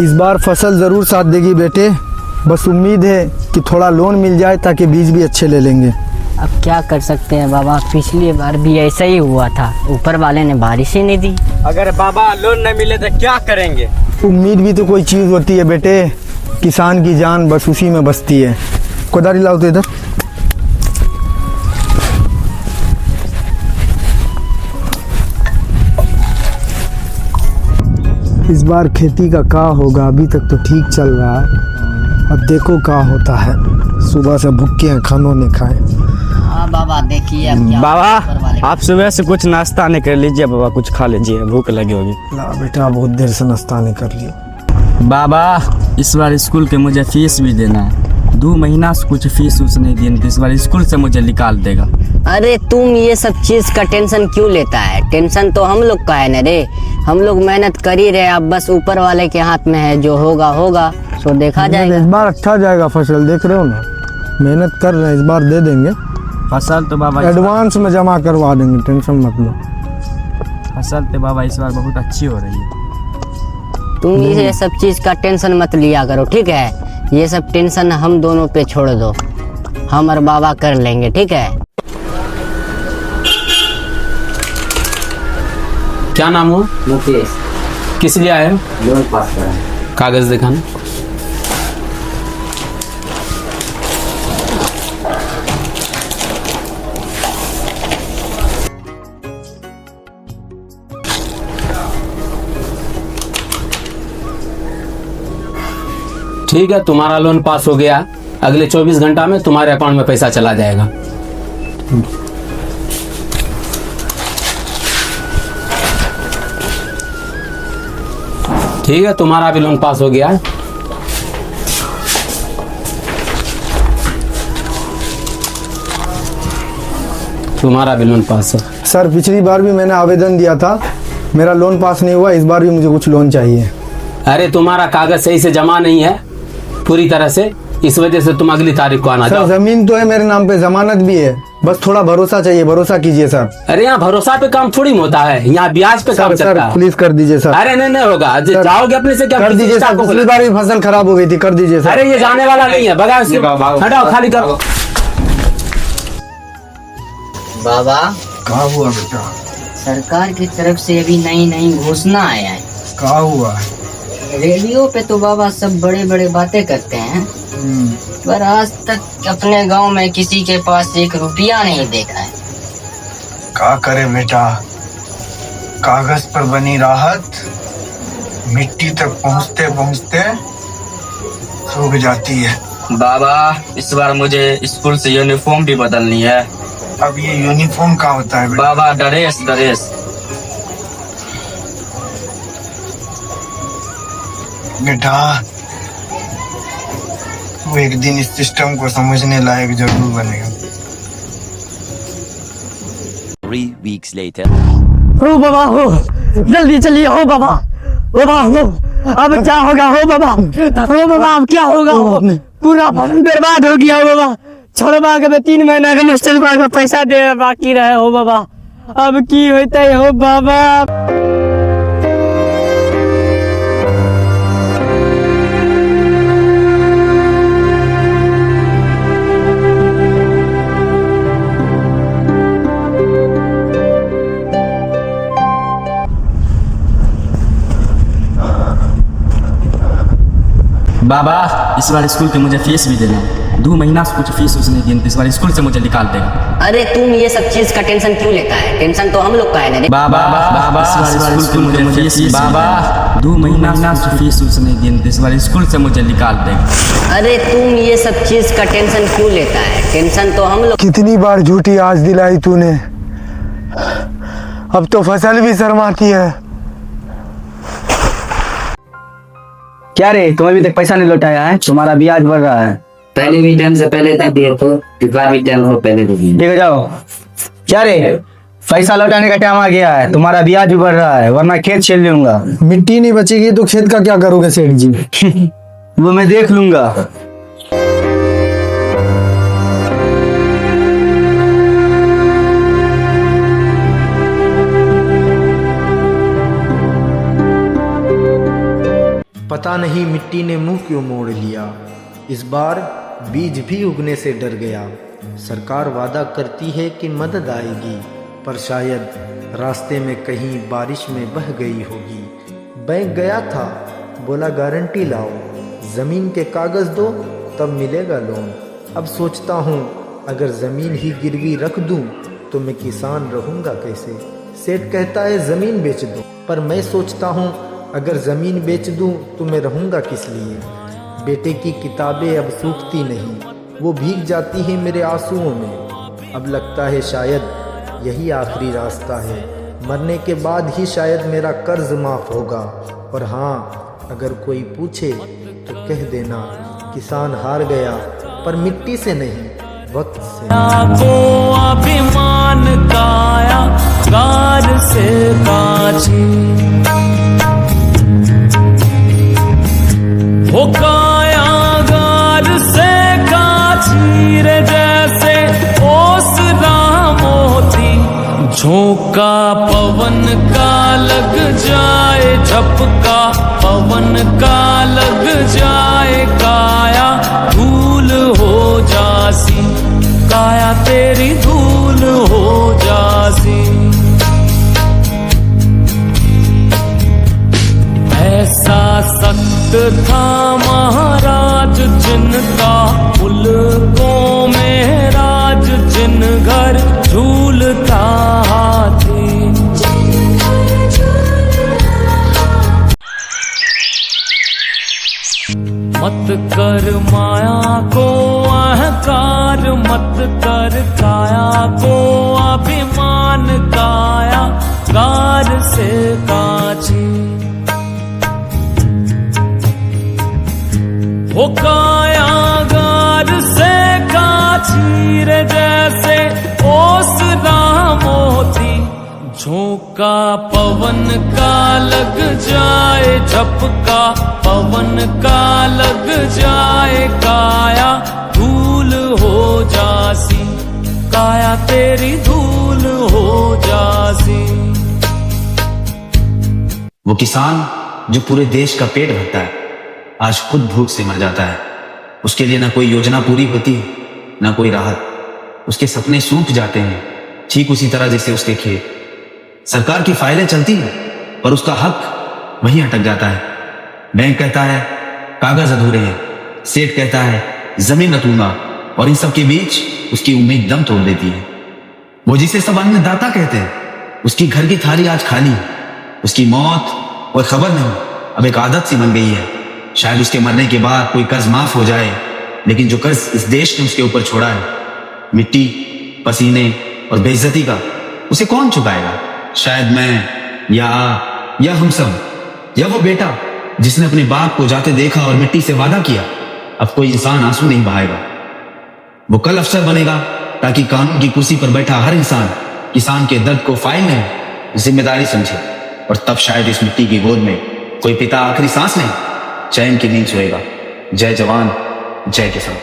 इस बार फसल ज़रूर साथ देगी बेटे, बस उम्मीद है कि थोड़ा लोन मिल जाए ताकि बीज भी अच्छे ले लेंगे। अब क्या कर सकते हैं बाबा, पिछली बार भी ऐसा ही हुआ था, ऊपर वाले ने बारिश ही नहीं दी। अगर बाबा लोन न मिले तो क्या करेंगे? उम्मीद भी तो कोई चीज़ होती है बेटे, किसान की जान बस उसी में बसती है। कोदारी लाओ तो इधर। इस बार खेती का क्या होगा, अभी तक तो ठीक चल रहा है, अब देखो क्या होता है। सुबह से भूखे हैं, खानों ने खाए। हाँ बाबा देखिए अब क्या बाबा ऊपर वाले आप सुबह से कुछ नाश्ता नहीं कर लीजिए बाबा, कुछ खा लीजिए, भूख लगी होगी। ला बेटा, बहुत देर से नाश्ता नहीं कर लिया। बाबा इस बार स्कूल के मुझे फीस भी देना है, 2 महीना से कुछ फीस उस नहीं दी, तो इस बार स्कूल से मुझे निकाल देगा। अरे तुम ये सब चीज का टेंशन क्यों लेता है? टेंशन तो हम लोग का है ना रे, हम लोग मेहनत कर ही रहे, अब बस ऊपर वाले के हाथ में है, जो होगा होगा, सो देखा जाएगा। इस बार अच्छा जाएगा फसल, देख रहे हो ना, मेहनत कर रहे हैं, इस बार दे देंगे। फसल तो बाबा एडवांस में जमा करवा देंगे, टेंशन मत लो। फसल तो बाबा इस बार बहुत अच्छी हो रही है। तुम ये सब चीज का टेंशन मत लिया करो, ठीक है? ये सब टेंशन हम दोनों पे छोड़ दो, हम और बाबा कर लेंगे, ठीक है? क्या नाम हो? मुकेश। किस लिए आए हो? लोन पास करा। कागज दिखाना। ठीक है, तुम्हारा लोन पास हो गया। अगले 24 घंटा में तुम्हारे अकाउंट में पैसा चला जाएगा। ठीक है, तुम्हारा भी लोन पास हो गया है। तुम्हारा भी लोन पास है। सर पिछली बार भी मैंने आवेदन दिया था, मेरा लोन पास नहीं हुआ, इस बार भी मुझे कुछ लोन चाहिए। अरे तुम्हारा कागज सही से जमा नहीं है पूरी तरह से, इस वजह से तुम अगली तारीख को आना। सर जाओ। जमीन तो है मेरे नाम पे, जमानत भी है, बस थोड़ा भरोसा चाहिए, भरोसा कीजिए सर। अरे यहाँ भरोसा पे काम थोड़ी होता है, यहाँ ब्याज पे काम सर चलता सर है। प्लीज कर दीजिए सर। अरे नहीं होगा, जाओगे अपने से क्या? कर दीजिए किसी सर, को पिछली बार भी फसल खराब हो गई थी, कर दीजिए सर। अरे ये जाने वाला नहीं है, भगाओ इसको, हटाओ, खाली करो। बाबा क्या हुआ बेटा? सरकार की तरफ से अभी नई घोषणा आया है। क्या हुआ? रेडियो पे तो बाबा सब बड़े बड़े बातें करते हैं, पर आज तक अपने गांव में किसी के पास 1 रुपया नहीं देखा है। क्या करे बेटा, कागज पर बनी राहत मिट्टी तक पहुँचते पहुँचते सूख जाती है। बाबा इस बार मुझे स्कूल से यूनिफॉर्म भी बदलनी है। अब ये यूनिफॉर्म का होता है बेटा? बाबा ड्रेस बेटा वो एक दिन इस सिस्टम को समझने लायक जरूर बनेगा। 3 weeks later. हो बाबा हो, जल्दी चलिए हो बाबा, बाबा हो, अब क्या होगा हो बाबा, हो बाबा अब क्या होगा हो, पूरा फसल बर्बाद हो गया हो बाबा। छोड़ो बाबा के 3 महीना के मास्टर का पैसा दे बाकी रहे हो बाबा, अब की होता है हो बाबा। बाबा इस बार स्कूल के मुझे फीस भी देना, 2 महीना से कुछ फीस उसने दी, इस बार स्कूल से मुझे निकाल देगा। अरे तुम ये सब चीज का टेंशन क्यों लेता है? टेंशन तो हम लोग का है ना। बाबा इस बार स्कूल के मुझे फीस, बाबा 2 महीना से फीस उसने दी, इस बार स्कूल से मुझे निकाल देगा। अरे तुम ये सब चीज का टेंशन क्यों लेता है? टेंशन तो हम लोग। कितनी बार झूठी आज दिलाई तूने, अब तो फसल भी शर्माती है। क्या रे, तुम अभी तक पैसा नहीं लौटाया है? तुम्हारा ब्याज बढ़ रहा है। पहले भी टाइम से पहले तक दिए तो कितना भी टाइम हो पहले तो दिए। ठीक है जाओ। क्या रे, पैसा लौटाने का टाइम आ गया है, तुम्हारा ब्याज भी बढ़ रहा है, वरना खेत छीन लूंगा। मिट्टी नहीं बचेगी तो खेत का क्या करोगे सेठ जी? वो मैं देख लूंगा। पता नहीं मिट्टी ने मुंह क्यों मोड़ लिया। इस बार बीज भी उगने से डर गया। सरकार वादा करती है कि मदद आएगी, पर शायद रास्ते में कहीं बारिश में बह गई होगी। बैंक गया था, बोला गारंटी लाओ, ज़मीन के कागज़ दो तब मिलेगा लोन। अब सोचता हूँ अगर ज़मीन ही गिरवी रख दूँ तो मैं किसान रहूँगा कैसे। सेठ कहता है ज़मीन बेच दो, पर मैं सोचता हूँ अगर ज़मीन बेच दूँ तो मैं रहूँगा किस लिए। बेटे की किताबें अब सूखती नहीं, वो भीग जाती हैं मेरे आंसुओं में। अब लगता है शायद यही आखिरी रास्ता है, मरने के बाद ही शायद मेरा कर्ज माफ़ होगा। और हाँ, अगर कोई पूछे तो कह देना किसान हार गया, पर मिट्टी से नहीं, वक्त से। को अभिमान काया गार से काची, हो काया गार से काची रे जैसे ओसरा मोती। झोंका पवन का लग जाए, झपका पवन का लग जाए, काया धूल हो जासी, काया तेरी धूल हो जासी। ऐसा सख्त था महाराज जिनका मुल्कों में राज, जिन घर झूलता हाथी। मत कर माया को अहंकार, मत कर काया को अभिमान, काया गार से काची। हो काया गार से काची रे जैसे ओसरा मोती। झोंका पवन का लग जाए, झपका पवन का लग जाए, काया धूल हो जासी, काया तेरी धूल हो जासी। वो किसान जो पूरे देश का पेट भरता है, आज खुद भूख से मर जाता है। उसके लिए ना कोई योजना पूरी होती है, ना कोई राहत। उसके सपने सूख जाते हैं, ठीक उसी तरह जैसे उसके खेत। सरकार की फाइलें चलती हैं, पर उसका हक वहीं अटक जाता है। बैंक कहता है कागज अधूरे हैं, सेठ कहता है जमीन न दूंगा, और इन सब के बीच उसकी उम्मीद दम तोड़ देती है। वो जिसे सब अन्नदाता कहते हैं, उसकी घर की थाली आज खाली है। उसकी मौत कोई खबर नहीं, अब एक आदत सी बन गई है। शायद उसके मरने के बाद कोई कर्ज माफ हो जाए, लेकिन जो कर्ज इस देश ने उसके ऊपर छोड़ा है, मिट्टी, पसीने और बेइज्जती का, उसे कौन चुकाएगा? शायद मैं या हम सब, या वो बेटा जिसने अपने बाप को जाते देखा और मिट्टी से वादा किया। अब कोई इंसान आंसू नहीं बहाएगा। वो कल अफसर बनेगा ताकि कानून की कुर्सी पर बैठा हर इंसान किसान के दर्द को फाइल नहीं, जिम्मेदारी समझे। और तब शायद इस मिट्टी की गोद में कोई पिता आखिरी सांस नहीं, चैन की नींद सोएगा। जय जवान, जय किसान।